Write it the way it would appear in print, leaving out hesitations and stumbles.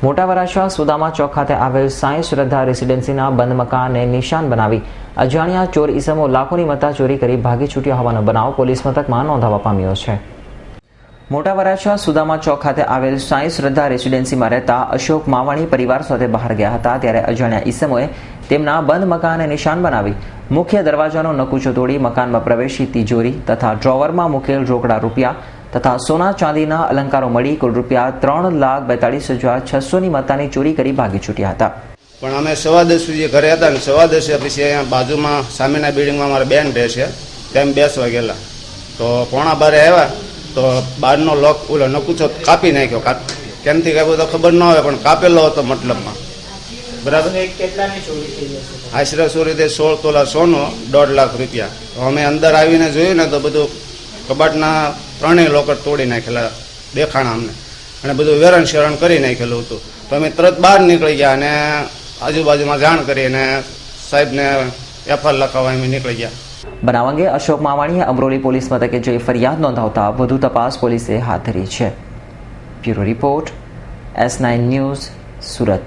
મોટા વરાછા સુદામા ચોક ખાતે આવેલ સાંઈ શ્રદ્ધા રેસિડેન્સીના બંધ મકાનને નિશાન બનાવી અજાણ્યા ચોર ઈસમો લાખોની મત્તા ચોરી કરી ભાગી છૂટ્યા હોવાનો બનાવ પોલીસ મથકમાં નોંધાવા પામ્યો છે. મોટા વરાછા સુદામા ચોક ખાતે આવેલ સાંઈ શ્રદ્ધા રેસિડેન્સીમાં રહેતા અશોક માવાણી પરિવાર સાથે બહાર ગયા હતા ત્યારે અજાણ્યા ઈસમોએ તેમના બંધ મકાનને નિશાન બનાવી મુખ્ય દરવાજાનો નકુચો તોડી મકાનમાં પ્રવેશી તિજોરી તથા ડ્રોવરમાં મૂકેલ રોકડા રૂપિયા તથા સોના ચાંદીના અલંકારો મળી કુલ રૂપિયા 3,42,600ની મત્તાની ચોરી કરી ભાગી છૂટ્યા હતા. પણ અમે 10:15 સુધી ઘરે હતા ને 10:15 પછી અહીંયા બાજુમાં સામેના બિલ્ડિંગમાં મારા બેન રહે છે તેમ બેસવા ગયેલા તો 11:15 આવ્યા તો બહારનો લોક ઓલો નકુચો કાપી નાખ્યો. કેમથી કાપ્યો તો ખબર ન હોય પણ કાપેલો હતો મતલબમાં. બરાબર. આશરે ચોરી 16 તોલા સોનું 1.5 લાખ રૂપિયા. અમે અંદર આવીને જોયું ને તો બધું કબાટના 3 લોકર તોડી નાખેલા દેખાણા અમને અને બધું વેરણ શેરણ કરી નાખેલું હતું. તો અમે તરત બહાર નીકળી ગયા અને આજુબાજુમાં જાણ કરી અને સાહેબને FR લખાવવા અમે નીકળી ગયા. બનાવ અંગે અશોક માવાણીએ અમરોલી પોલીસ મથકે જઈ ફરિયાદ નોંધાવતા વધુ તપાસ પોલીસે હાથ ધરી છે. Bureau report S9 news, Surat.